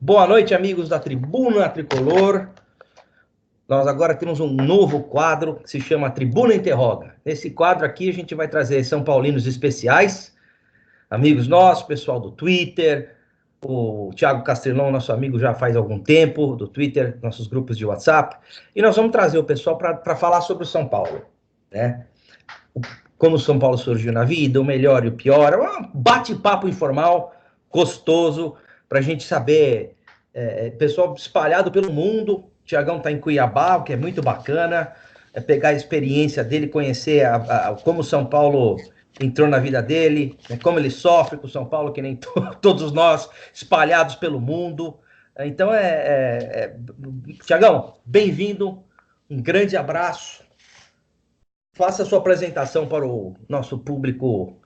Boa noite, amigos da Tribuna Tricolor. Nós agora temos um novo quadro que se chama Tribuna Interroga. Nesse quadro aqui a gente vai trazer São Paulinos especiais, amigos nossos, pessoal do Twitter, o Thiago Castrelão, nosso amigo já faz algum tempo, do Twitter, nossos grupos de WhatsApp, e nós vamos trazer o pessoal para falar sobre o São Paulo, né? Como o São Paulo surgiu na vida, o melhor e o pior, um bate-papo informal, gostoso, para a gente saber, pessoal espalhado pelo mundo. O Tiagão está em Cuiabá, o que é muito bacana, pegar a experiência dele, conhecer como o São Paulo entrou na vida dele, né, como ele sofre com o São Paulo, que nem todos nós, espalhados pelo mundo. Então, Tiagão, bem-vindo, um grande abraço. Faça a sua apresentação para o nosso público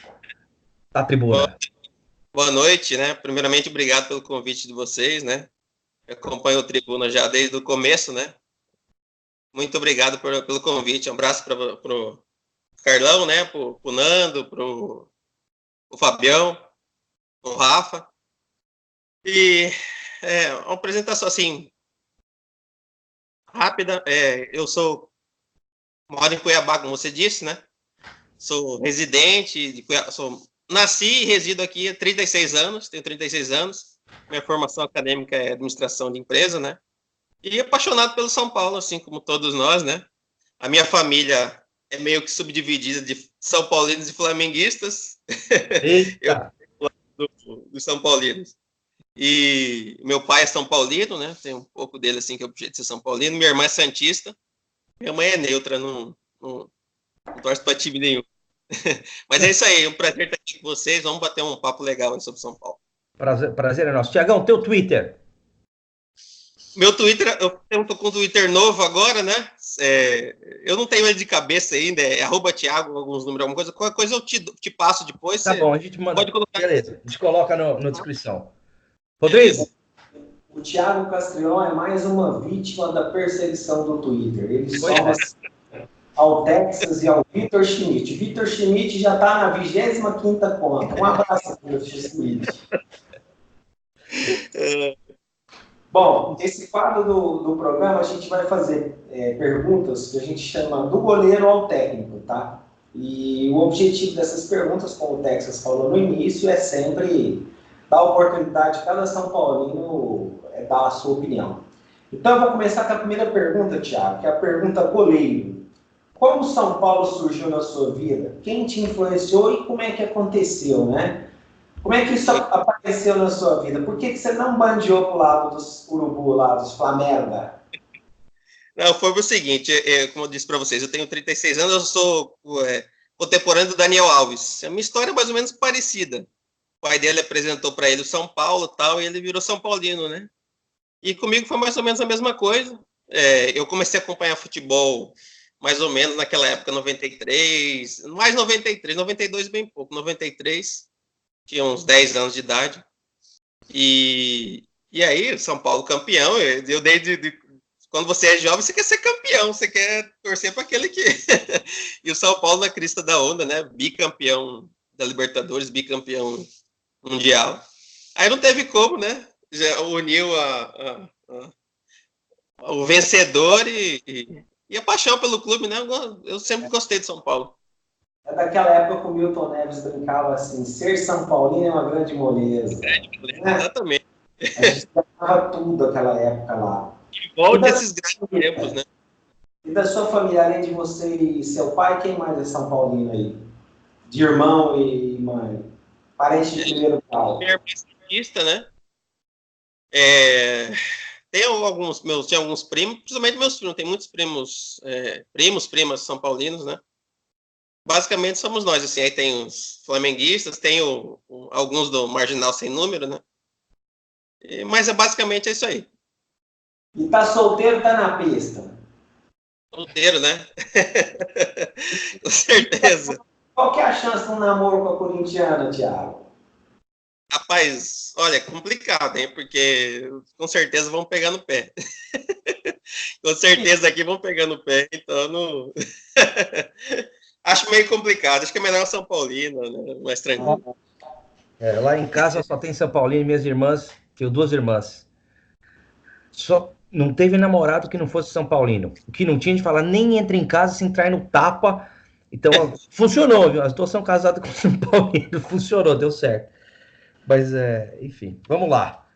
da tribuna. Boa noite, né? Primeiramente, obrigado pelo convite de vocês, né? Eu acompanho o Tribuna já desde o começo, né? Muito obrigado pelo convite. Um abraço para o Carlão, né? Para o Nando, para o Fabião, o Rafa. E uma apresentação assim rápida. Eu moro em Cuiabá, como você disse, né? Sou residente de Cuiabá, nasci e resido aqui há 36 anos, tenho 36 anos. Minha formação acadêmica é administração de empresa, né? E apaixonado pelo São Paulo, assim como todos nós, né? A minha família é meio que subdividida de São Paulinos e flamenguistas. Eu Eita! dos São Paulinos. E meu pai é São Paulino, né? Tem um pouco dele, assim, que é o jeito de ser São Paulino. Minha irmã é santista. Minha mãe é neutra, não torce para time nenhum. Mas é isso aí, é um prazer estar aqui com vocês. Vamos bater um papo legal sobre São Paulo. Prazer é nosso. Tiagão, teu Twitter. Meu Twitter, eu tô com o Twitter novo agora, né? Eu não tenho ele de cabeça ainda, é @Thiago, alguns números, alguma coisa. Qualquer coisa eu te passo depois. Tá bom, a gente manda. Pode colocar. Beleza, a gente coloca na descrição. Rodrigo. O Thiago Castrillon é mais uma vítima da perseguição do Twitter. Ele soma ao Texas e ao Vitor Schmidt. Vitor Schmidt já está na 25ª conta. Um abraço, Vitor Schmidt. Bom, esse quadro do programa a gente vai fazer perguntas que a gente chama do goleiro ao técnico, tá? E o objetivo dessas perguntas, como o Texas falou no início, é sempre dar a oportunidade de cada São Paulino dar a sua opinião. Então, eu vou começar com a primeira pergunta, Thiago, que é a pergunta goleiro. Como o São Paulo surgiu na sua vida? Quem te influenciou e como é que aconteceu, né? Como é que isso apareceu na sua vida? Por que você não bandeou pro lado dos urubu, lá dos Flamengo? Não, foi o seguinte, como eu disse para vocês, eu tenho 36 anos, eu sou contemporâneo do Daniel Alves. A minha história é mais ou menos parecida. O pai dele apresentou para ele o São Paulo tal, e ele virou São Paulino, né? E comigo foi mais ou menos a mesma coisa. Eu comecei a acompanhar futebol mais ou menos naquela época, 93, mais 93, 92 bem pouco, 93, tinha uns 10 anos de idade. E aí, São Paulo campeão, eu desde quando você é jovem, você quer ser campeão, você quer torcer para aquele que... E o São Paulo na crista da onda, né? Bicampeão da Libertadores, bicampeão mundial. Aí não teve como, né? Já uniu o vencedor e a paixão pelo clube, né? Eu sempre gostei de São Paulo. É daquela época que o Milton Neves brincava assim, ser São Paulino é uma grande moleza. Né? Exatamente. A gente ganhava tudo naquela época lá. E volta esses grandes tempos, né? E da sua família, além de você e seu pai, quem mais é São Paulino aí? De irmão e mãe? Parente de primeiro grau? Minha irmã é cientista, né? Tinha alguns primos, principalmente meus primos, tem muitos primos, primas são paulinos, né? Basicamente somos nós, assim, aí tem os flamenguistas, tem alguns do Marginal Sem Número, né? Mas basicamente é isso aí. E tá solteiro, tá na pista? Solteiro, né? Com certeza. Qual que é a chance de um namoro com a corintiana, Thiago? Rapaz, olha, é complicado, hein? Porque com certeza vão pegar no pé. Com certeza aqui vão pegar no pé, então não... Acho meio complicado, acho que é melhor São Paulino, né? Mais tranquilo. Lá em casa só tem São Paulino e minhas irmãs tenho 2 irmãs. Só não teve namorado que não fosse São Paulino. O que não tinha de falar, nem entra em casa sem entrar no tapa. Então, funcionou, viu? A situação casada com São Paulino funcionou, deu certo. Mas, enfim, vamos lá.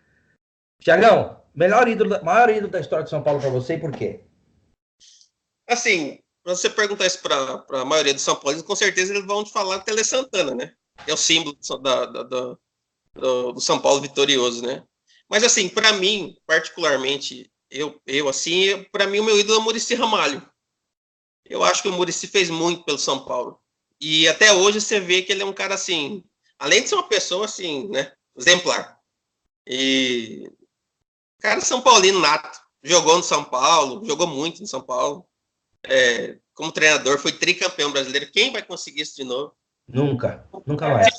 Tiagão, maior ídolo da história de São Paulo para você e por quê? Assim, para você perguntar isso para a maioria dos São Paulinos, com certeza eles vão te falar Tele Santana, né? É o símbolo do São Paulo vitorioso, né? Mas, assim, para mim, particularmente, para mim, o meu ídolo é o Muricy Ramalho. Eu acho que o Muricy fez muito pelo São Paulo. E até hoje você vê que ele é um cara, assim, além de ser uma pessoa, assim, né, exemplar. E cara São Paulino nato. Jogou no São Paulo, jogou muito no São Paulo. Como treinador, foi tricampeão brasileiro. Quem vai conseguir isso de novo? Nunca mais.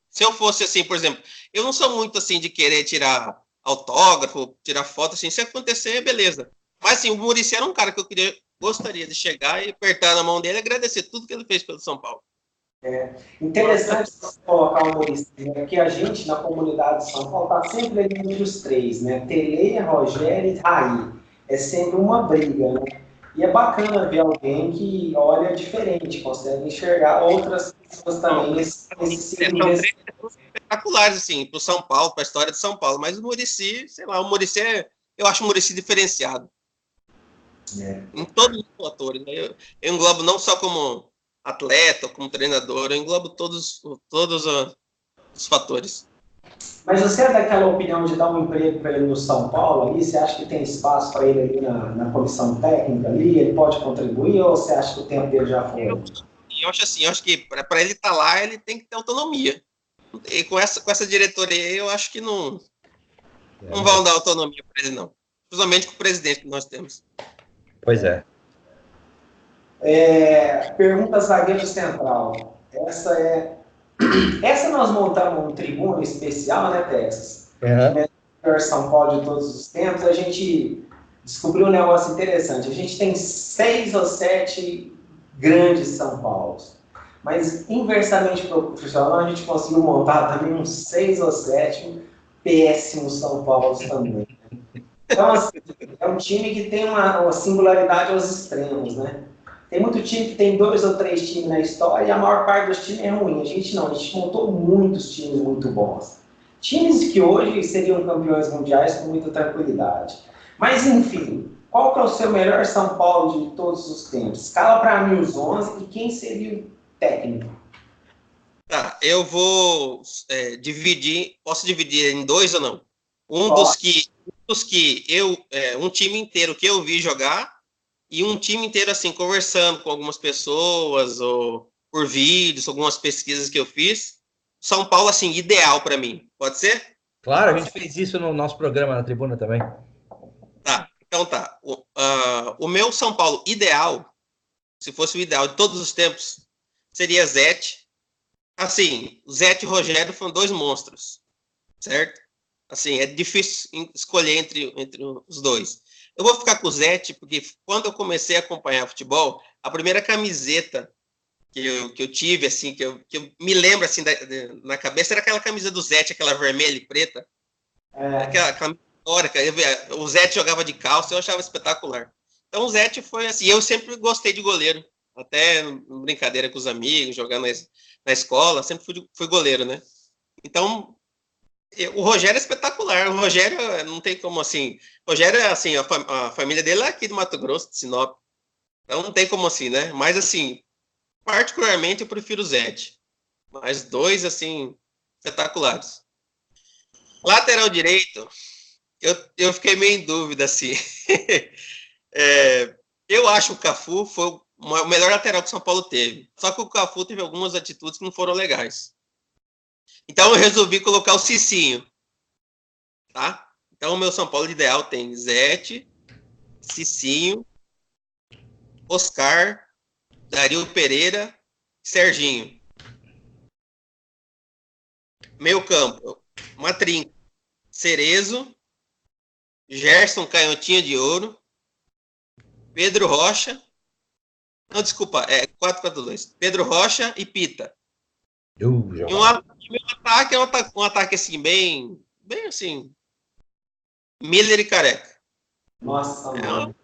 Se eu fosse assim, por exemplo, eu não sou muito assim de querer tirar autógrafo, tirar foto, assim, se acontecer, beleza. Mas assim, o Muricy era um cara que gostaria de chegar e apertar na mão dele e agradecer tudo que ele fez pelo São Paulo. Interessante você colocar o Muricy, né? Porque a gente, na comunidade de São Paulo, está sempre ali entre os 3, né? Tele, Rogério e Raí. É sempre uma briga, né? E é bacana ver alguém que olha diferente, consegue enxergar outras pessoas também nesse são 3 pessoas espetaculares, assim, para o São Paulo, para a história de São Paulo. Mas o Muricy, sei lá, eu acho o Muricy diferenciado. Em todos os fatores. Né? Eu englobo não só como atleta, como treinador, eu englobo todos os fatores. Mas você é daquela opinião de dar um emprego para ele no São Paulo ali? Você acha que tem espaço para ele ali na comissão técnica ali? Ele pode contribuir ou você acha que o tempo dele já foi? Eu acho assim, eu acho que para ele estar lá, ele tem que ter autonomia. E com essa diretoria, eu acho que não vão dar autonomia para ele, não. Principalmente com o presidente que nós temos. Pois é. Pergunta zagueiro central. Essa nós montamos um tribuna especial, né, Texas? Melhor São Paulo de todos os tempos. A gente descobriu um negócio interessante. A gente tem 6 ou 7 grandes São Paulos. Mas, inversamente proporcional, a gente conseguiu montar também uns 6 ou 7 péssimos São Paulos também. Então, assim, é um time que tem uma singularidade aos extremos, né? Tem muito time que tem 2 ou 3 times na história e a maior parte dos times é ruim. A gente não, a gente montou muitos times muito bons. Times que hoje seriam campeões mundiais com muita tranquilidade. Mas, enfim, qual que é o seu melhor São Paulo de todos os tempos? Escala para mim os 11 e quem seria o técnico? Tá, eu vou dividir, posso dividir em 2 ou não? Um time inteiro que eu vi jogar e um time inteiro, assim, conversando com algumas pessoas, ou por vídeos, algumas pesquisas que eu fiz. São Paulo, assim, ideal para mim. Pode ser? Claro, a gente fez isso no nosso programa na Tribuna também. Tá, então tá. O meu São Paulo ideal, se fosse o ideal de todos os tempos, seria Zete. Assim, Zete e Rogério foram 2 monstros, certo? Assim, é difícil escolher entre os 2. Eu vou ficar com o Zete, porque quando eu comecei a acompanhar futebol, a primeira camiseta que eu tive, assim, que eu me lembro, assim, na cabeça, era aquela camisa do Zete, aquela vermelha e preta. Aquela camisa histórica. O Zete jogava de calça, eu achava espetacular. Então, o Zete foi assim, eu sempre gostei de goleiro. Até brincadeira com os amigos, jogando na escola, sempre fui goleiro, né? Então, o Rogério é espetacular. O Rogério não tem como assim. O Rogério é assim, a família dele é aqui do Mato Grosso, de Sinop. Então não tem como assim, né? Mas assim, particularmente eu prefiro o Zete. Mas 2, assim, espetaculares. Lateral direito, eu fiquei meio em dúvida, assim. Eu acho que o Cafu foi o melhor lateral que o São Paulo teve. Só que o Cafu teve algumas atitudes que não foram legais. Então eu resolvi colocar o Cicinho. Tá? Então o meu São Paulo ideal tem Zete, Cicinho, Oscar, Dario Pereira, Serginho. Meio campo, Matrinca, Cerezo, Gerson Canhotinha de Ouro, Pedro Rocha, não, desculpa, 4-4-2, Pedro Rocha e Pita. E o meu ataque é um ataque assim, bem bem assim, Miller e Careca. Nossa, mano.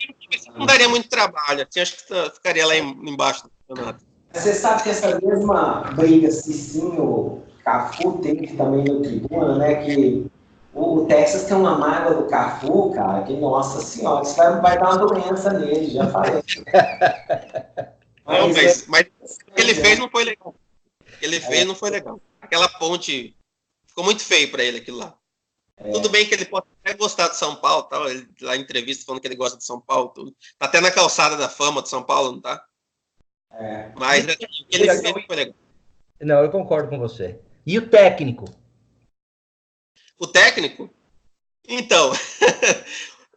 Não daria muito trabalho, assim, acho que ficaria lá embaixo do campeonato. Você sabe que essa mesma briga Cicinho, Cafu teve também no Tribuna, né? Que o Texas tem uma mágoa do Cafu, cara, que, nossa senhora, isso vai dar uma doença nele, já falei. Não, mas o que ele fez não foi legal. O que ele fez não foi legal. Aquela ponte ficou muito feio para ele, aquilo lá. Tudo bem que ele pode até gostar de São Paulo, tal. Ele lá em entrevista falando que ele gosta de São Paulo, tudo. Tá até na calçada da fama de São Paulo, não tá? Mas o que ele fez não foi legal. Não, eu concordo com você. E o técnico? O técnico? Então,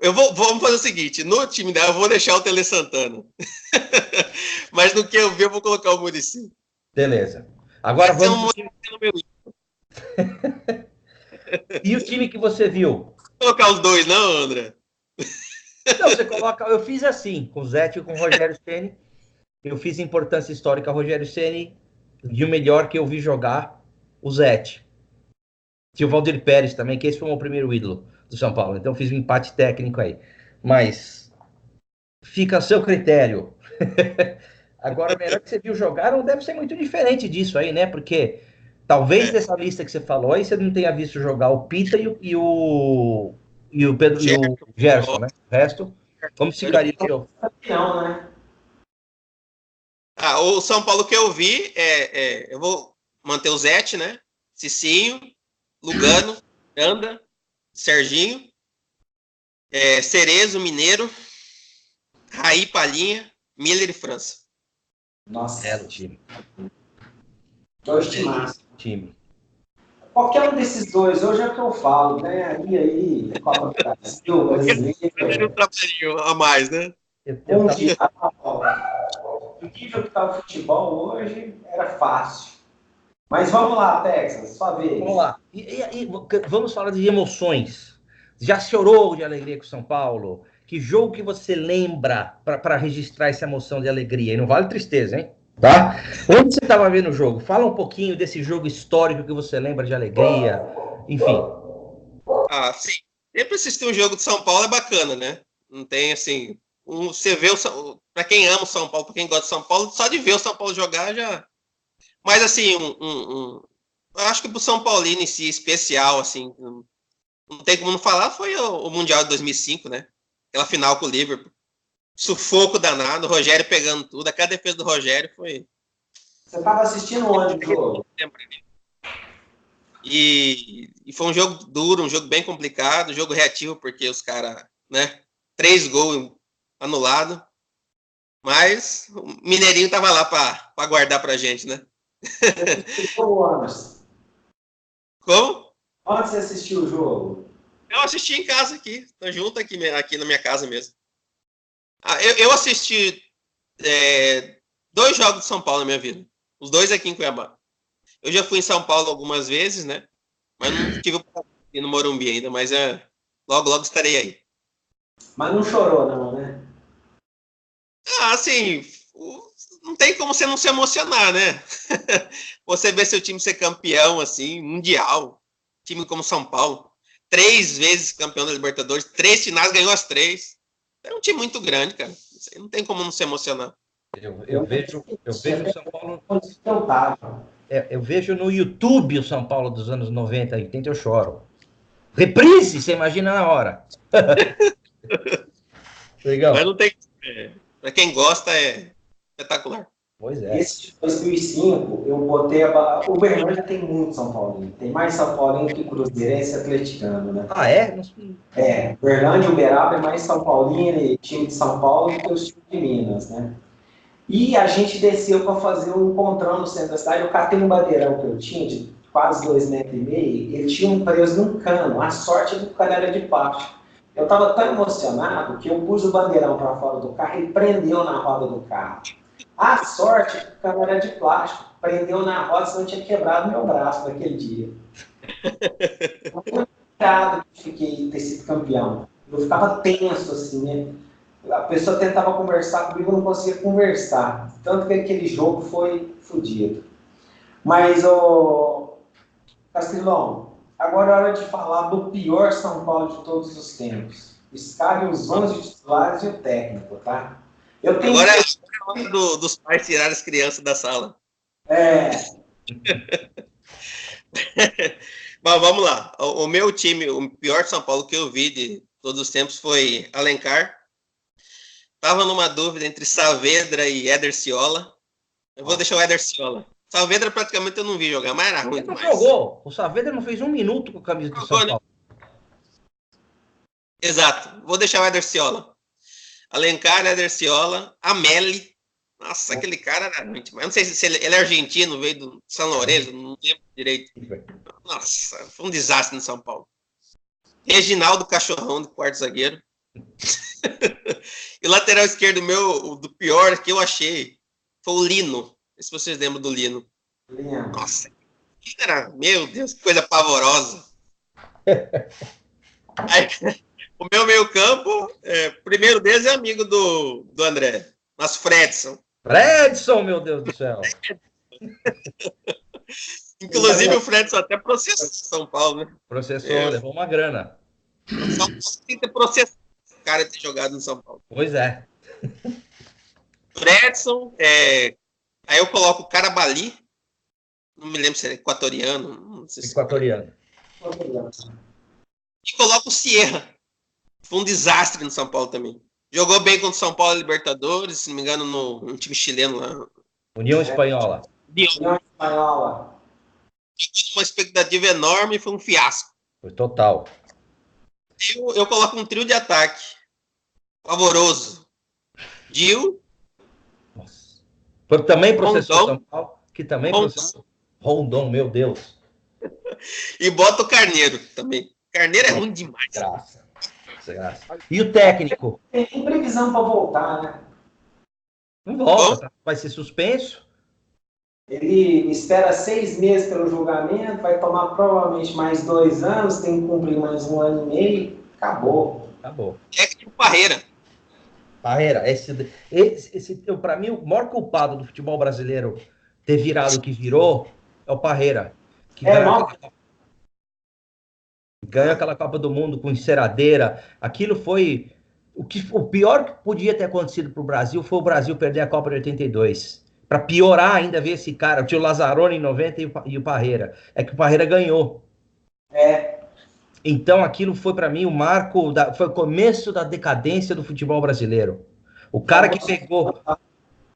vamos fazer o seguinte, no time dela eu vou deixar o Tele Santana. Mas no que eu vi eu vou colocar o Muricy. Beleza. Agora vamos... E o time que você viu? Vou colocar os dois, não, André? Não, você coloca... Eu fiz assim, com o Zete e com o Rogério Ceni. Eu fiz importância histórica ao Rogério Ceni e o melhor que eu vi jogar, o Zete. Tinha o Valdir Pérez também, que esse foi o meu primeiro ídolo do São Paulo. Então fiz um empate técnico aí. Mas fica a seu critério. Agora, o melhor que você viu jogar não deve ser muito diferente disso aí, né? Porque talvez dessa lista que você falou aí, você não tenha visto jogar o Pita e o Pedro e o Gerson, né? O resto, como ficaria o seu? Campeão, né? O São Paulo que eu vi, eu vou manter o Zete, né? Cicinho, Lugano, Anda, Serginho, Cerezo, Mineiro, Raí, Palhinha, Miller e França. Nossa. É o time. Dois timaços. Time. Qualquer um desses dois, hoje é o que eu falo, né? Aí, Copa do Brasil, brasileiro. Um trabalhinho a mais, né? O nível que está o futebol hoje era fácil. Mas vamos lá, Texas, sua vez. Vamos lá. Vamos falar de emoções. Já chorou de alegria com o São Paulo? Que jogo que você lembra para registrar essa emoção de alegria? E não vale tristeza, hein? Tá? Onde você estava vendo o jogo? Fala um pouquinho desse jogo histórico que você lembra de alegria. Enfim. Sim. Sempre assistir um jogo de São Paulo é bacana, né? Não tem assim. Você vê para quem ama o São Paulo, para quem gosta de São Paulo, só de ver o São Paulo jogar já. Mas assim, eu acho que pro São Paulino em si, especial, assim, não tem como não falar, foi o Mundial de 2005, né? Aquela final com o Liverpool. Sufoco danado, o Rogério pegando tudo, aquela defesa do Rogério foi... Você estava assistindo onde o jogo? E foi um jogo duro, um jogo bem complicado, um jogo reativo, porque os caras, né? 3 gols anulados. Mas o Mineirinho tava lá para guardar pra gente, né? Como? Onde você assistiu o jogo? Eu assisti em casa aqui. Tô junto aqui na minha casa mesmo. Eu assisti 2 jogos de São Paulo na minha vida. Os 2 aqui em Cuiabá. Eu já fui em São Paulo algumas vezes, né? Mas não tive ir no Morumbi ainda, mas logo estarei aí. Mas não chorou não, né? Assim, não tem como você não se emocionar, né? Você vê seu time ser campeão, assim, mundial. Time como São Paulo. 3 vezes campeão da Libertadores. 3 finais, ganhou as 3. É um time muito grande, cara. Não tem como não se emocionar. Eu vejo o São Paulo... eu vejo no YouTube o São Paulo dos anos 90, 80, eu choro. Reprise, você imagina na hora. Legal. Mas não tem... Para quem gosta, é espetacular. Pois é. Esse de 2005, eu botei o Berlândia tem muito São Paulino. Tem mais São Paulino que cruzeirense e atleticano, né? É? Berlândia e Uberaba é mais São Paulino e time de São Paulo do que os times de Minas, né? E a gente desceu para fazer um encontrão no centro da cidade. Eu catei um bandeirão que eu tinha, de quase 2,5 metros, ele tinha um preso num cano. A sorte é que o cano era de plástico. Eu estava tão emocionado que eu pus o bandeirão para fora do carro e prendeu na roda do carro. A sorte é que o cano era de plástico. Prendeu na roda, senão eu tinha quebrado meu braço naquele dia. Eu fui muito irado que fiquei ter sido campeão. Eu ficava tenso, assim, né? A pessoa tentava conversar comigo, eu não conseguia conversar. Tanto que aquele jogo foi fodido. Mas, Castilão, Agora é hora de falar do pior São Paulo de todos os tempos. Escalhe os 11 titulares e o técnico, tá? Eu tenho Agora é a hora dos pais tirar as crianças da sala. Mas vamos lá. O meu time, o pior São Paulo que eu vi de todos os tempos foi Alencar. Tava numa dúvida entre Saavedra e Éder Ciola. Eu vou deixar o Éder Ciola. Saavedra praticamente eu não vi jogar, mas era ruim Ele não demais. jogou. O Saavedra não fez um minuto com a camisa do São Paulo. Exato. Vou deixar o Éder Ciola. Alencar, Éder Ciola, Amelli. Nossa, aquele cara era muito. Mas não sei se ele é argentino, veio do São Lourenço, não lembro direito. Nossa, foi um desastre no São Paulo. Reginaldo Cachorrão, do quarto zagueiro. E o lateral esquerdo meu, do pior que eu achei, foi o Lino. Não sei se vocês lembram do Lino. Nossa, que era, meu Deus, que coisa pavorosa. Aí, o meu meio-campo, primeiro deles é amigo do André, mas Fredson. Fredson, meu Deus do céu. Inclusive o Fredson até processou São Paulo, né? Processou, levou uma grana. São Paulo tem que ter processado o cara ter jogado no São Paulo. Pois é. Fredson, aí eu coloco o Carabali, não me lembro se é equatoriano. Não sei se Equatoriano. E coloco o Sierra. Foi um desastre no São Paulo também. Jogou bem contra o São Paulo Libertadores, se não me engano, no time chileno lá. União Espanhola. União Espanhola. Uma expectativa enorme e foi um fiasco. Foi total. Eu coloco um trio de ataque. Pavoroso. Gil. Nossa. Também processou Rondon. São Paulo, que também Rondon. processou. Rondon, meu Deus. E bota o Carneiro também. Carneiro é ruim demais. Graça. E o técnico? Tem previsão para voltar, né? Não volta, vai ser suspenso. Ele espera 6 meses pelo julgamento, vai tomar provavelmente mais 2 anos, tem que cumprir mais 1 ano e meio, acabou. É tipo Parreira. Parreira, para mim, o maior culpado do futebol brasileiro ter virado o que virou é o Parreira. Que ganhou aquela Copa do Mundo com enceradeira. Aquilo foi... O pior que podia ter acontecido para o Brasil foi o Brasil perder a Copa de 82. Para piorar ainda, ver esse cara. Tinha o Lazzaroni em 90 e o Parreira. É que o Parreira ganhou. Então aquilo foi para mim o marco, foi o começo da decadência do futebol brasileiro. O cara que pegou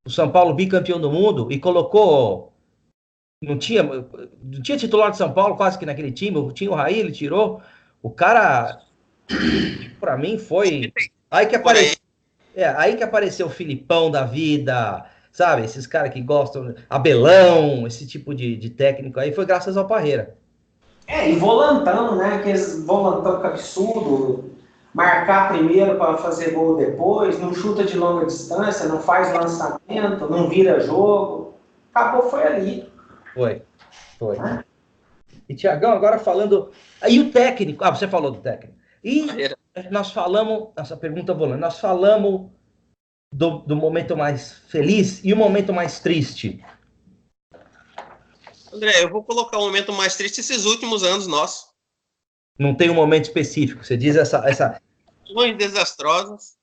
o São Paulo bicampeão do mundo e colocou... Não tinha titular de São Paulo quase que naquele time. Tinha o Raí, ele tirou. O cara, para mim, foi... Aí que apareceu o Filipão da vida, sabe? Esses caras que gostam, Abelão, esse tipo de técnico aí, foi graças ao Parreira. E volantão, né? Aqueles volantão absurdo, marcar primeiro para fazer gol depois, não chuta de longa distância, não faz lançamento, não vira jogo. Acabou, foi ali. Foi. E, Tiagão, agora falando... Aí o técnico... você falou do técnico. E nós falamos... Essa pergunta volante. Nós falamos do momento mais feliz e o momento mais triste. André, eu vou colocar o momento mais triste esses últimos anos nossos. Não tem um momento específico. Você diz essa... Ruins, desastrosas.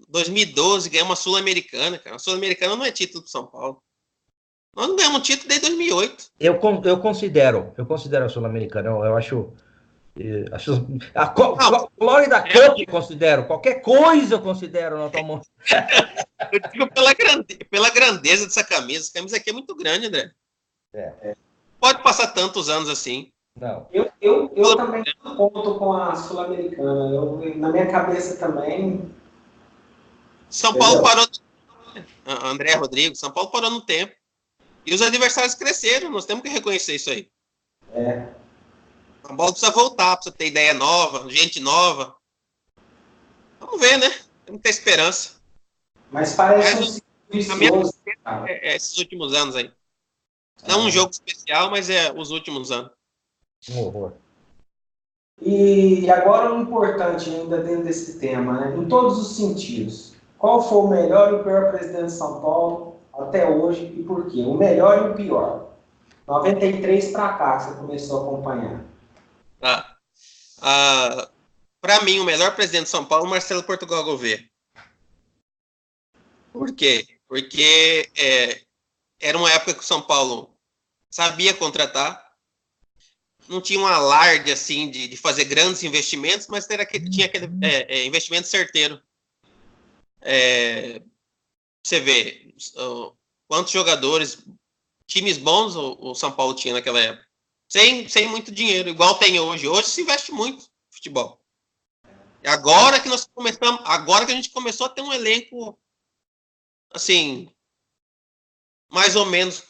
2012 ganhamos uma Sul-Americana, cara. A Sul-Americana não é título do São Paulo. Nós não ganhamos título desde 2008. Eu considero a Sul-Americana. Eu acho... A Florida Cup eu considero. Qualquer coisa eu considero no atual momento. Eu digo pela grandeza dessa camisa. Essa camisa aqui é muito grande, André. Pode passar tantos anos assim. Não. Eu também conto com a Sul-Americana. Na minha cabeça também. São Paulo parou. André Rodrigo, São Paulo parou no tempo. E os adversários cresceram. Nós temos que reconhecer isso aí. A bola precisa voltar, precisa ter ideia nova, gente nova. Vamos ver, né? Tem muita esperança. Mas parece vicioso. Esses últimos anos aí. Não um jogo especial, mas os últimos anos. Um horror. E agora o importante ainda dentro desse tema, né? Em todos os sentidos. Qual foi o melhor e o pior presidente de São Paulo até hoje e por quê? O melhor e o pior. 93 para cá que você começou a acompanhar. Para mim, o melhor presidente de São Paulo é o Marcelo Portugal Gouveia. Por quê? Porque era uma época que o São Paulo sabia contratar, não tinha um alarde assim de fazer grandes investimentos, mas tinha aquele investimento certeiro. Você vê quantos jogadores, times bons o São Paulo tinha naquela época, sem muito dinheiro, igual tem hoje. Hoje se investe muito no futebol. Agora que a gente começou a ter um elenco assim, mais ou menos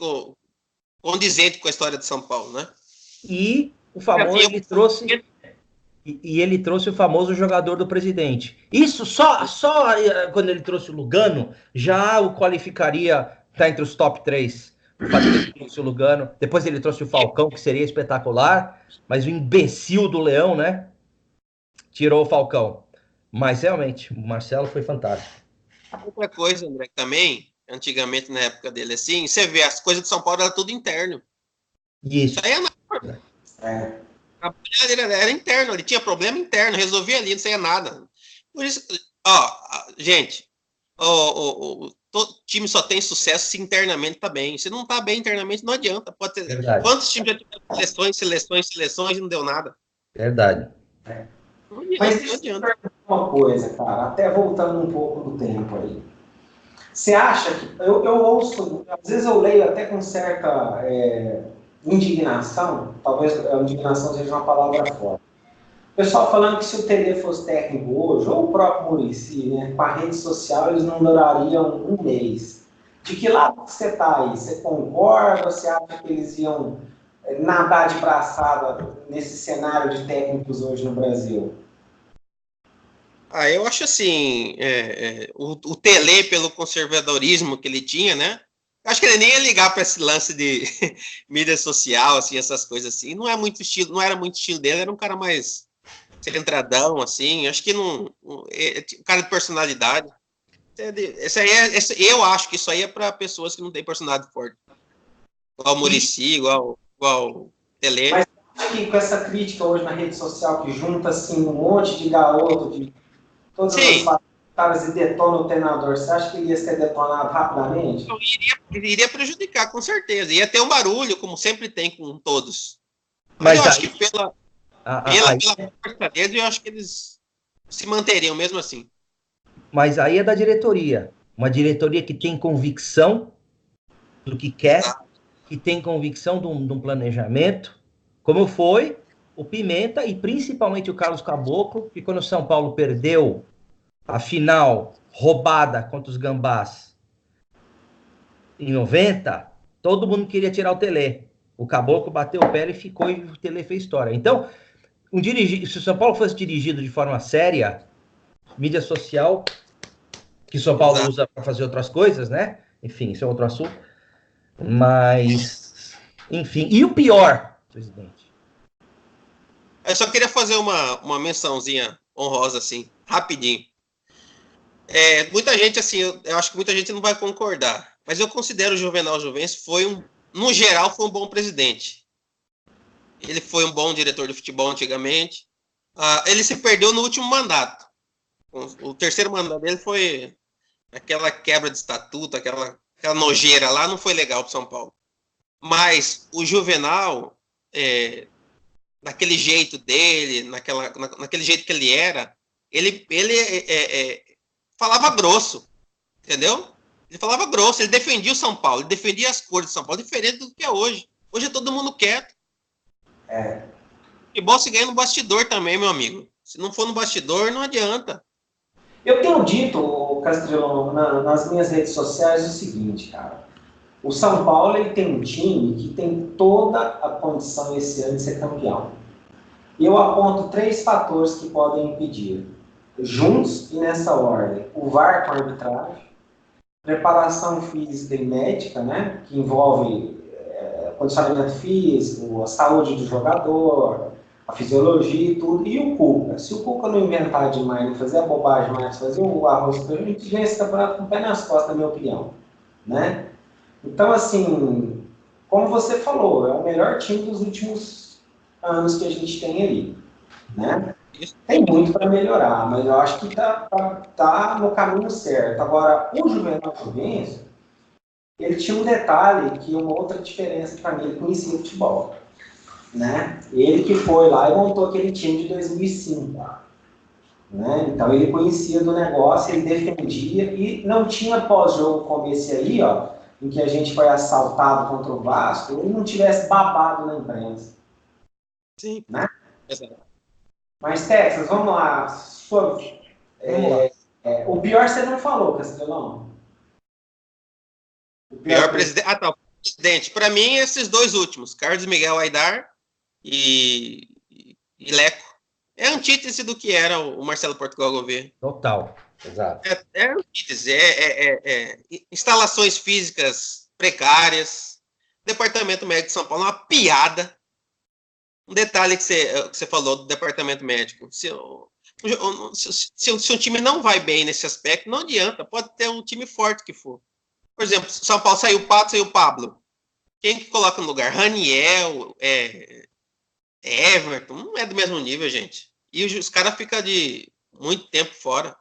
condizente com a história de São Paulo, né? E o famoso, ele trouxe o famoso jogador do presidente. Isso só quando ele trouxe o Lugano, já o qualificaria, tá entre os top 3. O fato que ele trouxe o Lugano, depois ele trouxe o Falcão, que seria espetacular, mas o imbecil do Leão, né? Tirou o Falcão. Mas realmente, o Marcelo foi fantástico. Outra coisa, André, também, antigamente, na época dele, assim, você vê, as coisas de São Paulo era tudo interno. Isso. Isso aí a dele era interno, ele tinha problema interno, resolvia ali, não saía nada. Por isso, gente, todo time só tem sucesso se internamente tá bem. Se não tá bem internamente, não adianta. Pode ter. Verdade. Quantos times já tiveram seleções e não deu nada? Verdade. Mas deixa eu perguntar uma coisa, cara, até voltando um pouco do tempo aí. Você acha que. Eu ouço, às vezes eu leio até com certa indignação, talvez a indignação seja uma palavra forte. O pessoal falando que se o Tele fosse técnico hoje, ou o próprio Muricy, né, com a rede social, eles não durariam um mês. De que lado que você está aí? Você concorda? Você acha que eles iam nadar de braçada nesse cenário de técnicos hoje no Brasil? Eu acho assim, o Tele, pelo conservadorismo que ele tinha, né? Acho que ele nem ia ligar para esse lance de mídia social, assim, essas coisas assim. Não era muito estilo dele, era um cara mais centradão, assim. Acho que um cara de personalidade. Eu acho que isso aí é para pessoas que não têm personalidade forte. Igual o Muricy, igual o Tele. Mas acho que com essa crítica hoje na rede social, que junta assim um monte de garoto, de todas as caras e detona o treinador, você acha que ele ia ser detonado rapidamente? Iria prejudicar, com certeza. Ia ter um barulho, como sempre tem com todos. Mas eu acho que pela força deles, eu acho que eles se manteriam mesmo assim. Mas aí é da diretoria. Uma diretoria que tem convicção do que quer, que tem convicção de um planejamento, como foi o Pimenta e principalmente o Carlos Caboclo, que quando o São Paulo perdeu a final roubada contra os Gambás em 90, todo mundo queria tirar o Tele. O Caboclo bateu o pé e ficou, e o Tele fez história. Então, se o São Paulo fosse dirigido de forma séria, mídia social, que o São Paulo usa para fazer outras coisas, né? Enfim, isso é outro assunto. Mas, enfim. E o pior, presidente? Eu só queria fazer uma mençãozinha honrosa, assim, rapidinho. Muita gente, assim, eu acho que muita gente não vai concordar, mas eu considero o Juvenal Juvencio no geral, foi um bom presidente. Ele foi um bom diretor de futebol antigamente. Ele se perdeu no último mandato. O terceiro mandato dele foi aquela quebra de estatuto, aquela nojeira lá, não foi legal para São Paulo. Mas o Juvenal, naquele jeito dele, naquele jeito que ele era, ele falava grosso, entendeu? Ele falava grosso, ele defendia o São Paulo, ele defendia as cores de São Paulo, diferente do que é hoje. Hoje é todo mundo quieto. E bom se ganha no bastidor também, meu amigo. Se não for no bastidor, não adianta. Eu tenho dito, Castrelão, nas minhas redes sociais o seguinte, cara. O São Paulo ele tem um time que tem toda a condição esse ano de ser campeão. E eu aponto 3 fatores que podem impedir. Juntos e nessa ordem. O VAR com a arbitragem, preparação física e médica, né, que envolve condicionamento físico, a saúde do jogador, a fisiologia e tudo, e o Cuca. Se o Cuca não inventar demais, não fazer a bobagem mais, fazer o arroz para a gente ganha esse campeonato com o pé nas costas, na minha opinião. Né? Então, assim, como você falou, é o melhor time dos últimos anos que a gente tem aí, né? Tem muito para melhorar, mas eu acho que tá no caminho certo. Agora, o Juvenal Juvencio, ele tinha um detalhe, que uma outra diferença para mim, ele conhecia o futebol, né? Ele que foi lá e montou aquele time de 2005, né? Então ele conhecia do negócio, ele defendia e não tinha pós-jogo como esse aí, ó, em que a gente foi assaltado contra o Vasco, ele não tivesse babado na imprensa. Sim. Né? Exato. Mas, Texas, vamos lá. O pior você não falou, Castelão. O pior presidente. Ah, tá. Presidente. Para mim, esses dois últimos, Carlos Miguel Aidar e Leco. É antítese do que era o Marcelo Portugal Gouveia. Total, exato. É antítese. Instalações físicas precárias. Departamento médico de São Paulo é uma piada. Um detalhe que você falou do departamento médico. Se um time não vai bem nesse aspecto, não adianta. Pode ter um time forte que for. Por exemplo, São Paulo saiu o Pato, saiu o Pablo. Quem que coloca no lugar? Raniel, Everton. Não é do mesmo nível, gente. E os caras ficam de muito tempo fora.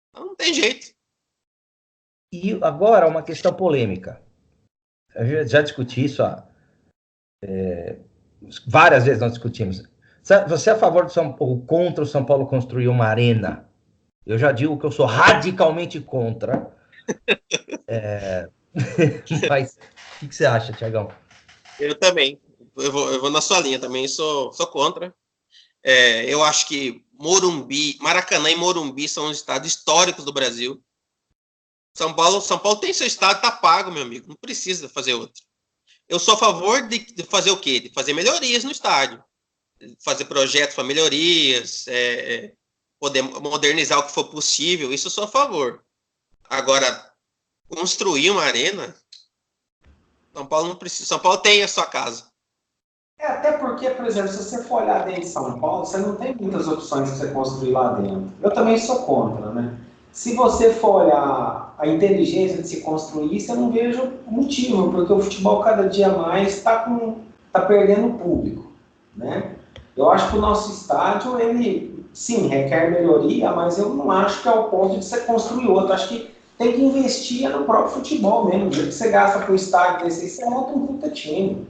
Então, não tem jeito. E agora uma questão polêmica. Eu já discuti isso várias vezes, nós discutimos. Você é a favor do São Paulo, contra o São Paulo construir uma arena? Eu já digo que eu sou radicalmente contra. Mas o que você acha, Tiagão? Eu também. Eu vou na sua linha também. Sou contra. Eu acho que Maracanã e Morumbi são os estados históricos do Brasil. São Paulo tem seu estado, tá pago, meu amigo. Não precisa fazer outro. Eu sou a favor de fazer o quê? De fazer melhorias no estádio. Fazer projetos para melhorias, poder modernizar o que for possível. Isso eu sou a favor. Agora, construir uma arena, São Paulo não precisa. São Paulo tem a sua casa. Até porque, por exemplo, se você for olhar dentro de São Paulo, você não tem muitas opções para você construir lá dentro. Eu também sou contra, né? Se você for olhar a inteligência de se construir, você não vejo motivo, porque o futebol cada dia mais está perdendo público, né? Eu acho que o nosso estádio, ele, sim, requer melhoria, mas eu não acho que é o ponto de você construir outro. Acho que tem que investir no próprio futebol mesmo. O que você gasta com o estádio desse, você monta um puta time.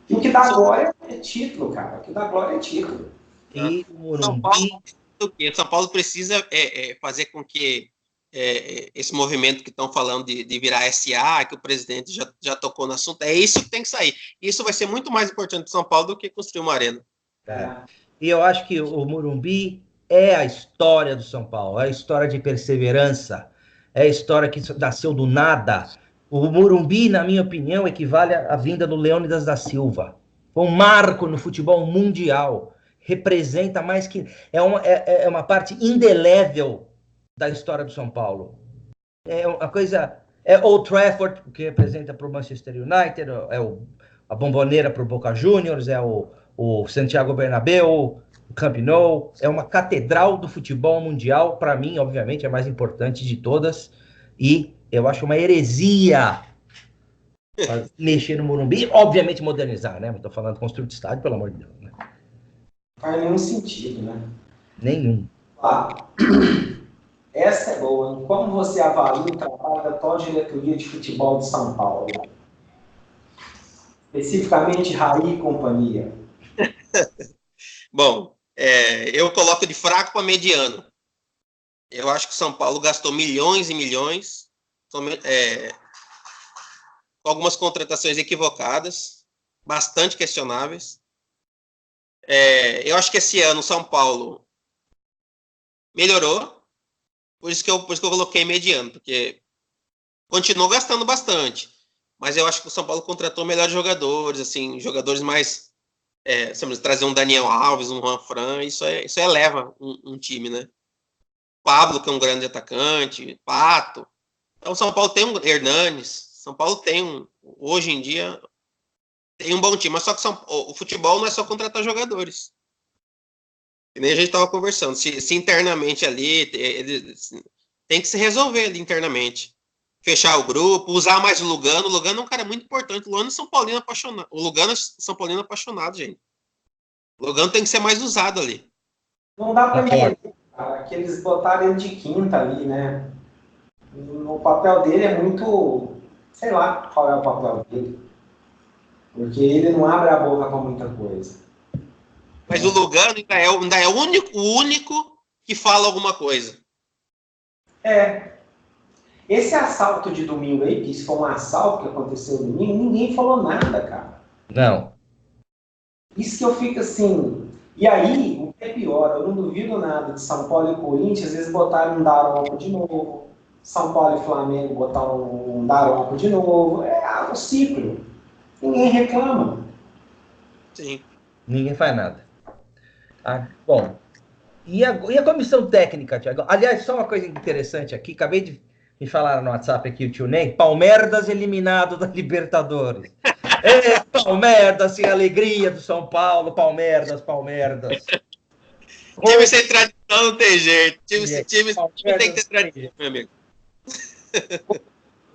E o que dá glória é título, cara. O que dá glória é título. E o Morumbi... São Paulo precisa fazer com que esse movimento que estão falando de virar SA, que o presidente já tocou no assunto, é isso que tem que sair. Isso vai ser muito mais importante para São Paulo do que construir uma arena. E eu acho que o Morumbi é a história do São Paulo, é a história de perseverança, é a história que nasceu do nada. O Morumbi, na minha opinião, equivale à vinda do Leônidas da Silva. Foi um marco no futebol mundial. Representa mais que... É uma parte indelével da história do São Paulo. É uma coisa... É Old Trafford, que representa para o Manchester United, a Bomboneira para o Boca Juniors, o Santiago Bernabéu, o Camp Nou. É uma catedral do futebol mundial. Para mim, obviamente, é a mais importante de todas. E eu acho uma heresia mexer no Morumbi, obviamente modernizar, né? Não estou falando de construir de estádio, pelo amor de Deus. Né? Não faz nenhum sentido, né? Nenhum. Essa é boa, hein? Como você avalia o trabalho da atual diretoria de futebol de São Paulo? Especificamente Raí e companhia. Bom, eu coloco de fraco para mediano. Eu acho que o São Paulo gastou milhões e milhões, com algumas contratações equivocadas, bastante questionáveis. Eu acho que esse ano o São Paulo melhorou, por isso que eu coloquei mediano, porque continuou gastando bastante, mas eu acho que o São Paulo contratou melhores jogadores, assim, jogadores mais... trazer um Daniel Alves, um Juan Fran, isso eleva um time, né? Pablo, que é um grande atacante, Pato. Então, São Paulo tem um Hernanes. São Paulo tem hoje em dia, tem um bom time. Mas só que o futebol não é só contratar jogadores. Que nem a gente estava conversando. Se internamente ali, tem que se resolver ali internamente. fechar o grupo, usar mais o Lugano. O Lugano é um cara muito importante. O Lugano é São Paulino apaixonado. O Lugano é São Paulino apaixonado, gente. O Lugano tem que ser mais usado ali. Não dá para entender, cara, que eles botaram ele de quinta ali, né? O papel dele é muito... Sei lá qual é o papel dele. Porque ele não abre a boca com muita coisa. Mas o Lugano ainda é o único que fala alguma coisa. Esse assalto de domingo aí, que isso foi um assalto que aconteceu domingo, ninguém falou nada, cara. Não. Isso que eu fico assim... E aí, o que é pior, eu não duvido nada de São Paulo e Corinthians, eles botaram um Daronco de novo, São Paulo e Flamengo botaram um Daronco de novo, é um ciclo. Ninguém reclama. Sim. Ninguém faz nada. Bom, e a comissão técnica, Thiago? Aliás, só uma coisa interessante aqui, acabei de me falar no WhatsApp aqui, o tio Ney, Palmeiras eliminado da Libertadores. Palmeiras, assim, alegria do São Paulo, Palmeiras. Time sem tradição não tem jeito. Time tem que ter tradição, meu amigo.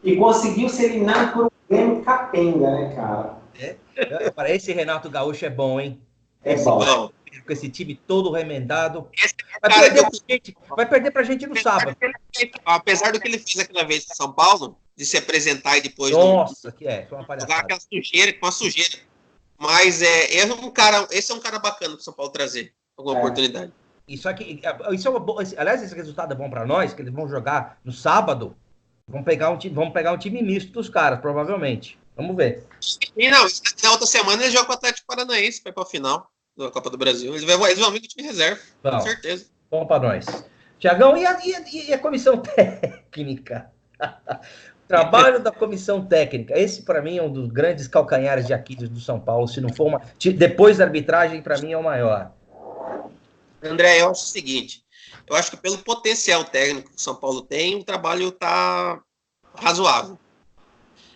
E conseguiu ser eliminado por um Grêmio capenga, né, cara? Esse Renato Gaúcho é bom, hein? É bom. Com esse time todo remendado. Vai perder pra gente no sábado. Apesar do que ele fez aquela vez em São Paulo, de se apresentar e depois foi uma palhaçada. Jogar aquela sujeira com a sujeira. Mas esse é um cara bacana pro São Paulo trazer alguma oportunidade. Aliás, esse resultado é bom para nós, que eles vão jogar no sábado. Vamos pegar um time misto dos caras, provavelmente. Vamos ver. E na outra semana ele joga com o Atlético Paranaense, vai para a final da Copa do Brasil. Eles vão vir com o time reserva, com certeza. Bom para nós. Tiagão, e a comissão técnica? O trabalho da comissão técnica. Esse, para mim, é um dos grandes calcanhares de Aquiles do São Paulo. Se não for depois da arbitragem, para mim, é o maior. André, eu acho o seguinte. Eu acho que pelo potencial técnico que o São Paulo tem, o trabalho está razoável.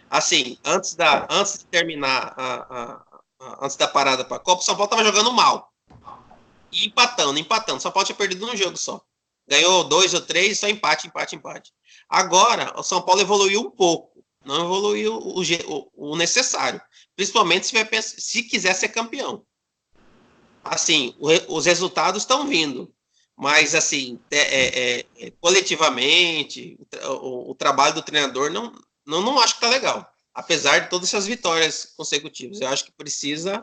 Assim, antes de terminar, antes da parada para a Copa, o São Paulo estava jogando mal. E empatando. O São Paulo tinha perdido um jogo só. Ganhou 2 ou 3, só empate. Agora, o São Paulo evoluiu um pouco. Não evoluiu o necessário. Principalmente se quiser ser campeão. Assim, os resultados estão vindo. Mas, assim, coletivamente, o trabalho do treinador não acho que está legal. Apesar de todas essas vitórias consecutivas. Eu acho que precisa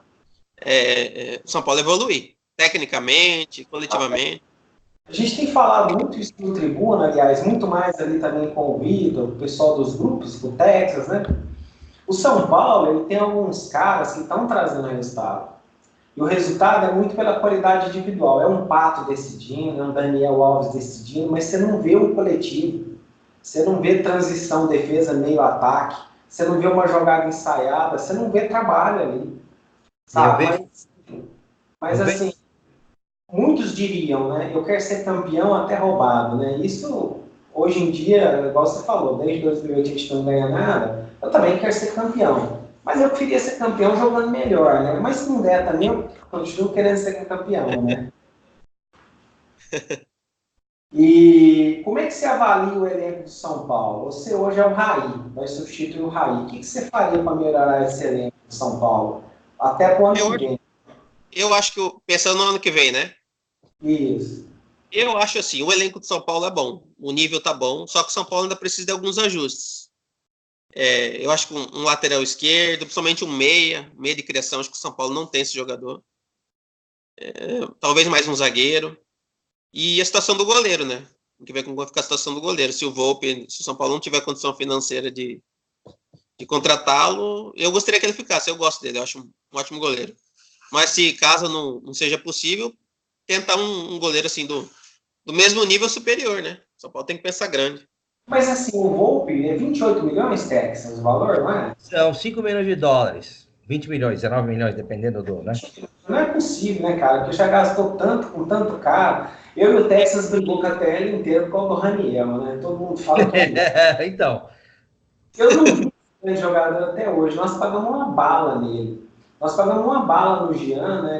o São Paulo evoluir. Tecnicamente, coletivamente. A gente tem falado muito isso no Tribuna, aliás, muito mais ali também com o Vitor, o pessoal dos grupos, o Texas, né? O São Paulo, ele tem alguns caras que estão trazendo resultado. E o resultado é muito pela qualidade individual. É um Pato decidindo, é um Daniel Alves decidindo, mas você não vê o coletivo. Você não vê transição, defesa, meio ataque. Você não vê uma jogada ensaiada. Você não vê trabalho ali. Sabe? Mas assim, muitos diriam, né? Eu quero ser campeão até roubado, né? Isso, hoje em dia, igual você falou, desde 2008 a gente não ganha nada. Eu também quero ser campeão. Mas eu queria ser campeão jogando melhor, né? Mas se não der também, eu continuo querendo ser campeão, né? E como é que você avalia o elenco do São Paulo? Você hoje é o Raí, vai substituir o Raí. O que você faria para melhorar esse elenco do São Paulo? Até o ano que vem. Eu acho que, pensando no ano que vem, né? Isso. Eu acho assim, o elenco do São Paulo é bom. O nível tá bom, só que o São Paulo ainda precisa de alguns ajustes. Eu acho que um lateral esquerdo, principalmente um meia de criação, acho que o São Paulo não tem esse jogador. Talvez mais um zagueiro. E a situação do goleiro, né? Tem que ver como vai ficar a situação do goleiro. Se o São Paulo não tiver condição financeira de contratá-lo, eu gostaria que ele ficasse. Eu gosto dele, eu acho um ótimo goleiro. Mas se caso não seja possível, tentar um goleiro assim do mesmo nível superior, né? O São Paulo tem que pensar grande. Mas assim, o Volpe é 28 milhões, Texas, o valor, não é? São 5 milhões de dólares. 20 milhões, 19 milhões, dependendo do, né? Não é possível, né, cara? Porque já gastou tanto com tanto cara. Eu e o Texas brigou com a TL inteira por causa do Raniel, né? Todo mundo fala que então. Eu não vi esse jogador até hoje. Nós pagamos uma bala nele. Nós pagamos uma bala no Jean, né?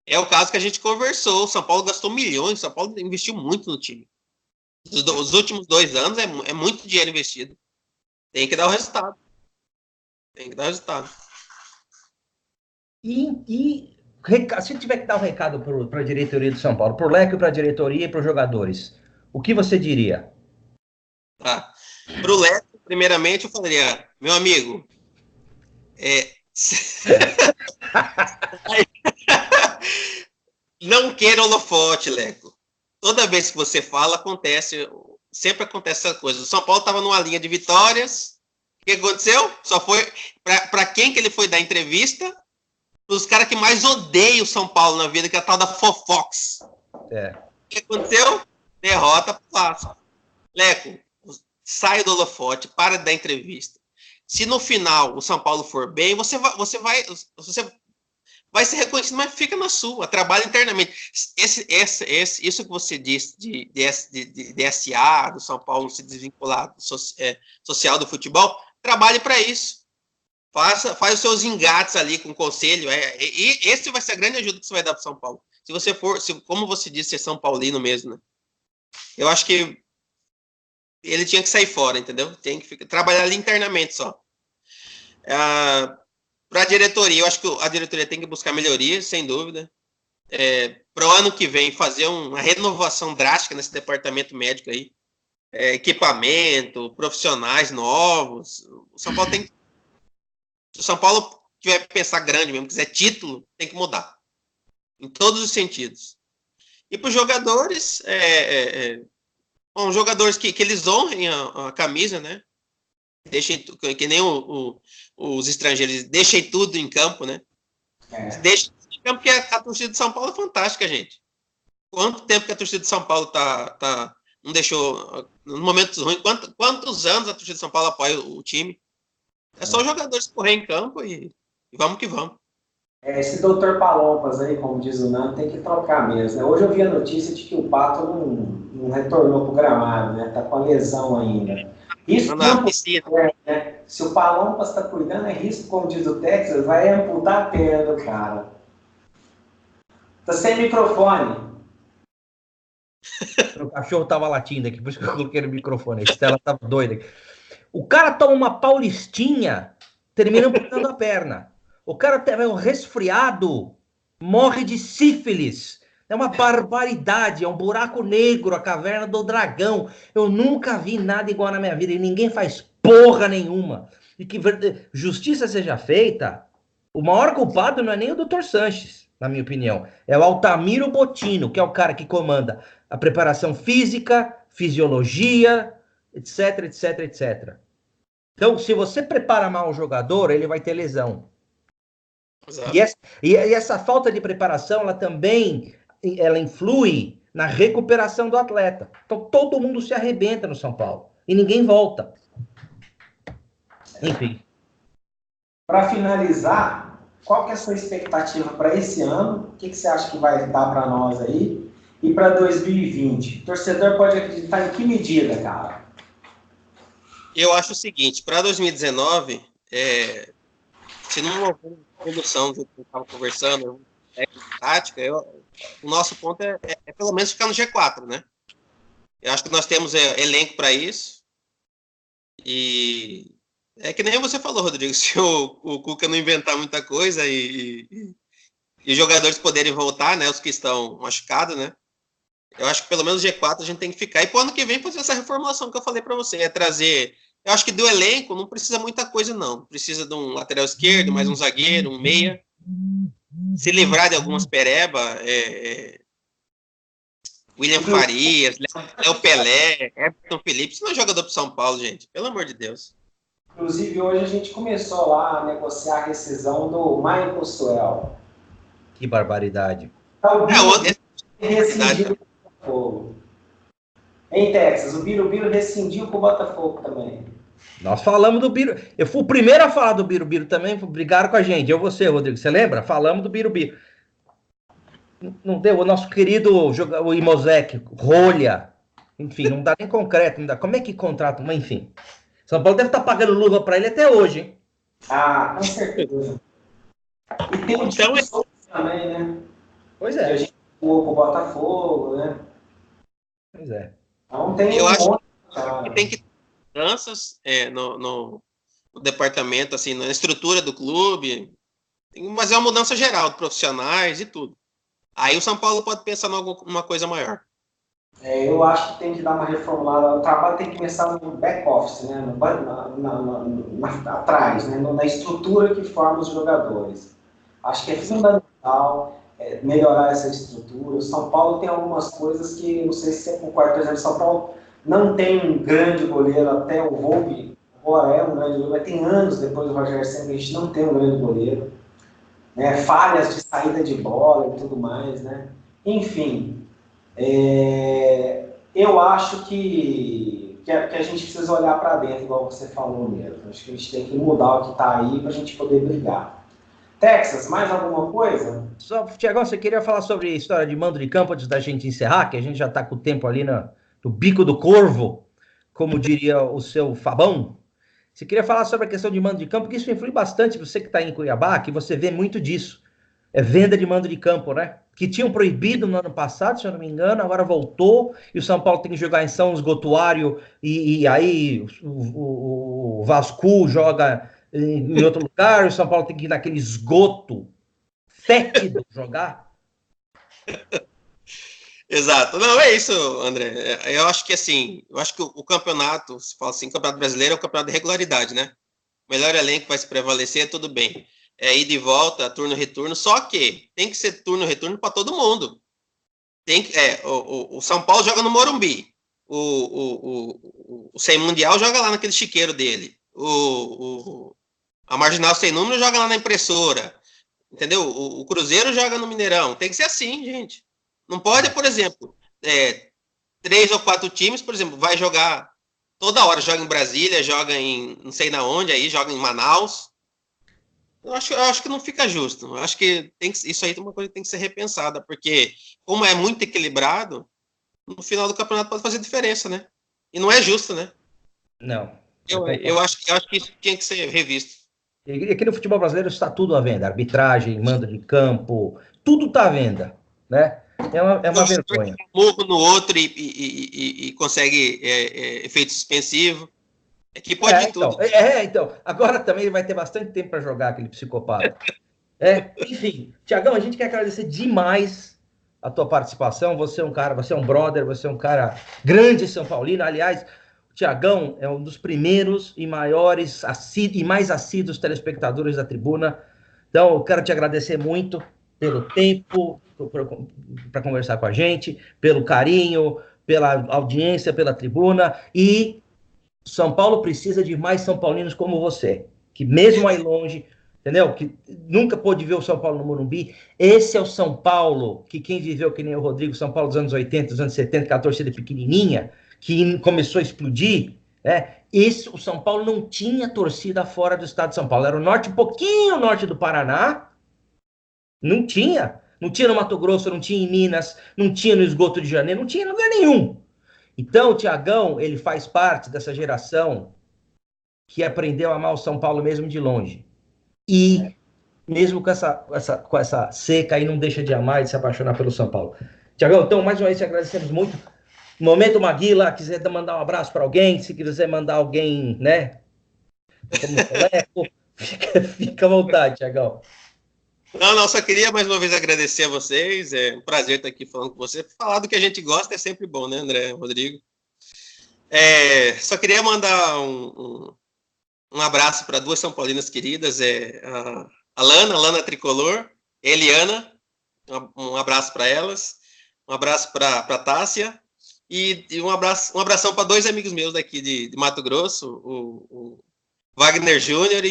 É o caso que a gente conversou. O São Paulo gastou milhões, o São Paulo investiu muito no time. Os últimos 2 anos é muito dinheiro investido. Tem que dar o resultado. Tem que dar o resultado. Se tiver que dar um recado para a diretoria do São Paulo, para o Leco, para a diretoria e para os jogadores, o que você diria? Tá. Para o Leco, primeiramente, eu falaria, meu amigo, não queira holofote, Leco. Toda vez que você fala, sempre acontece essa coisa. O São Paulo estava numa linha de vitórias. O que aconteceu? Só foi para quem que ele foi dar entrevista? Os caras que mais odeiam o São Paulo na vida, que é a tal da Fofox. O que aconteceu? Derrota pro Vasco. Leco, sai do holofote, para de dar entrevista. Se no final o São Paulo for bem, você vai ser reconhecido, mas fica na sua, trabalha internamente. Isso que você disse de SA, do São Paulo se desvincular social do futebol, trabalhe para isso. Faz os seus engates ali com o conselho. E esse vai ser a grande ajuda que você vai dar para o São Paulo. Se você for, como você disse, ser São Paulino mesmo, né? Eu acho que ele tinha que sair fora, entendeu? Tem que trabalhar ali internamente só. Para a diretoria, eu acho que a diretoria tem que buscar melhorias, sem dúvida. Para o ano que vem, fazer uma renovação drástica nesse departamento médico aí. Equipamento, profissionais novos. O São Paulo tem que. Se o São Paulo tiver que pensar grande mesmo, quiser título, tem que mudar. Em todos os sentidos. E para os jogadores, jogadores que eles honrem a camisa, né? Deixem, que nem os estrangeiros, deixem tudo em campo, né? Deixem tudo em campo, porque a torcida de São Paulo é fantástica, gente. Quanto tempo que a torcida de São Paulo não deixou, no momento ruim, quantos anos a torcida de São Paulo apoia o time? É só os jogadores correr em campo e vamos que vamos. Esse doutor Palompas aí, como diz o Nando, tem que trocar mesmo, né? Hoje eu vi a notícia de que o Pato não retornou pro gramado, né? Tá com a lesão ainda. Risco né? Se o Palompas tá cuidando, é risco, como diz o Texas, vai amputar a perna do cara. Tá sem microfone. O cachorro tava latindo aqui, por isso que eu coloquei no microfone. A Estela tava doida aqui. O cara toma uma paulistinha, termina amputando a perna. O cara teve um resfriado, morre de sífilis. É uma barbaridade, é um buraco negro, a caverna do dragão. Eu nunca vi nada igual na minha vida e ninguém faz porra nenhuma. E que justiça seja feita, o maior culpado não é nem o Dr. Sanches, na minha opinião. É o Altamiro Bottino, que é o cara que comanda a preparação física, fisiologia, etc, etc, etc. Então, se você prepara mal o jogador, ele vai ter lesão. E essa falta de preparação, ela influi na recuperação do atleta. Então, todo mundo se arrebenta no São Paulo. E ninguém volta. Enfim. Para finalizar, qual que é a sua expectativa para esse ano? O que você acha que vai dar para nós aí? E para 2020? O torcedor pode acreditar em que medida, cara? Eu acho o seguinte, para 2019, se não houver evolução do que eu estava conversando, tática, o nosso ponto é pelo menos ficar no G4, né? Eu acho que nós temos elenco para isso. E é que nem você falou, Rodrigo, se o Cuca não inventar muita coisa e os jogadores poderem voltar, né? Os que estão machucados, né? Eu acho que pelo menos G4 a gente tem que ficar. E pro ano que vem fazer essa reformulação que eu falei para você, trazer. Eu acho que do elenco não precisa muita coisa, não. Precisa de um lateral esquerdo, mais um zagueiro, um meia. Se livrar de algumas pereba, William Farias, Léo Pelé, Everton Felipe. Isso não é jogador pro São Paulo, gente. Pelo amor de Deus. Inclusive, hoje a gente começou lá a negociar a rescisão do Michael Suel. Que barbaridade. Rescindiu com o Botafogo. Em Texas, o Birubiru rescindiu com o Botafogo também. Nós falamos do Birubiru. Eu fui o primeiro a falar do Birubiru também, brigaram com a gente. Eu e você, Rodrigo, você lembra? Falamos do Birubiru. Não deu, o nosso querido o Imosec, Rolha, enfim, não dá nem concreto, não dá. Como é que contrata? Mas enfim, São Paulo deve estar pagando luva para ele até hoje, hein? Ah, com certeza. E tem o Diego Souza também, né? Pois Que a é. gente jogou com o Botafogo, né? Pois é. Então tem Eu um acho monte, que cara. tem que ter mudanças no departamento, assim, na estrutura do clube, mas é uma mudança geral de profissionais e tudo. Aí o São Paulo pode pensar em alguma coisa maior. Eu acho que tem que dar uma reformulada. O trabalho tem que começar no back-office, né? Atrás, né? Na estrutura que forma os jogadores. Acho que é fundamental melhorar essa estrutura. O São Paulo tem algumas coisas que, não sei se você concorda, por exemplo, São Paulo não tem um grande goleiro, até o Volpi agora é um grande goleiro, mas tem anos depois do Rogério Ceni que a gente não tem um grande goleiro. Né? Falhas de saída de bola e tudo mais, né? Enfim, eu acho que a gente precisa olhar para dentro, igual você falou mesmo. Acho que a gente tem que mudar o que está aí para a gente poder brigar. Texas, mais alguma coisa? Só, Tiagão, você queria falar sobre a história de mando de campo antes da gente encerrar, que a gente já está com o tempo ali no bico do corvo, como diria o seu Fabão. Você queria falar sobre a questão de mando de campo, porque isso influi bastante. Você que está em Cuiabá, que você vê muito disso. É venda de mando de campo, né? Que tinham proibido no ano passado, se eu não me engano, agora voltou, e o São Paulo tem que jogar em São Esgotuário, e aí o Vasco joga em outro lugar, o São Paulo tem que ir naquele esgoto fétido jogar. Exato. Não, é isso, André. Eu acho que assim, o campeonato, se fala assim, campeonato brasileiro é um campeonato de regularidade, né? O melhor elenco vai se prevalecer, tudo bem. É ida e volta, turno retorno, só que tem que ser turno retorno para todo mundo. O São Paulo joga no Morumbi. O Sem Mundial joga lá naquele chiqueiro dele. A Marginal Sem Número joga lá na impressora. Entendeu? O Cruzeiro joga no Mineirão. Tem que ser assim, gente. Não pode, por exemplo, 3 ou 4 times, por exemplo, vai jogar toda hora. Joga em Brasília, joga em não sei na onde, aí joga em Manaus. Eu acho que não fica justo. Eu acho que isso aí é uma coisa que tem que ser repensada, porque como é muito equilibrado, no final do campeonato pode fazer diferença, né? E não é justo, né? Não. Eu acho que isso tinha que ser revisto. E aqui no futebol brasileiro está tudo à venda. Arbitragem, mando de campo, tudo está à venda, né? É uma vergonha. Um murro no outro e consegue efeito suspensivo. Aqui pode de tudo. Então. Agora também ele vai ter bastante tempo para jogar, aquele psicopata. Enfim, Tiagão, a gente quer agradecer demais a tua participação. Você é um cara, você é um brother, você é um cara grande São Paulino. Aliás, o Tiagão é um dos primeiros e maiores e mais assíduos telespectadores da tribuna. Então, eu quero te agradecer muito pelo tempo para conversar com a gente, pelo carinho, pela audiência, pela tribuna. E São Paulo precisa de mais São Paulinos como você, que mesmo aí longe, entendeu? Que nunca pôde ver o São Paulo no Morumbi. Esse é o São Paulo que quem viveu, que nem o Rodrigo, São Paulo dos anos 80, dos anos 70, que a torcida pequenininha, que começou a explodir, né? O São Paulo não tinha torcida fora do estado de São Paulo. Era o norte, um pouquinho norte do Paraná. Não tinha. Não tinha no Mato Grosso, não tinha em Minas, não tinha no Esgoto de Janeiro, não tinha em lugar nenhum. Então, o Tiagão, ele faz parte dessa geração que aprendeu a amar o São Paulo mesmo de longe. E mesmo com essa seca aí, não deixa de amar e de se apaixonar pelo São Paulo. Tiagão, então, mais uma vez, te agradecemos muito. Momento Maguila, quiser mandar um abraço para alguém, se quiser mandar alguém, né, como coleco, fica à vontade, Tiagão. Não, só queria mais uma vez agradecer a vocês. É um prazer estar aqui falando com você. Falar do que a gente gosta é sempre bom, né, André, Rodrigo? Só queria mandar um abraço para 2 São Paulinas queridas, a Lana Tricolor, e a Eliana. Um abraço para elas. Um abraço para a Tássia. E um abração para 2 amigos meus daqui de Mato Grosso, o Wagner Júnior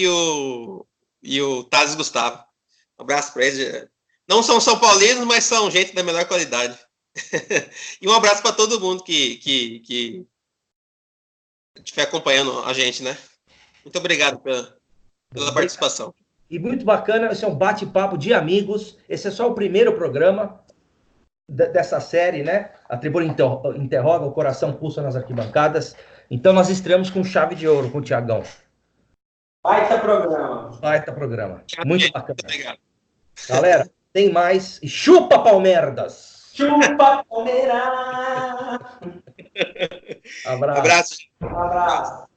e o Thales Gustavo. Um abraço para eles. Não são São Paulinos, mas são gente da melhor qualidade. E um abraço para todo mundo que estiver acompanhando a gente, né? Muito obrigado pela participação. E muito bacana, esse é um bate-papo de amigos. Esse é só o primeiro programa dessa série, né? A Tribuna Interroga, o coração pulsa nas arquibancadas. Então nós estreamos com chave de ouro com o Tiagão. Baita programa. Baita programa. Muito bacana. Obrigado. Galera, tem mais. E chupa, Palmerdas! Chupa, Palmeiras! Abraço. Abraço. Um abraço.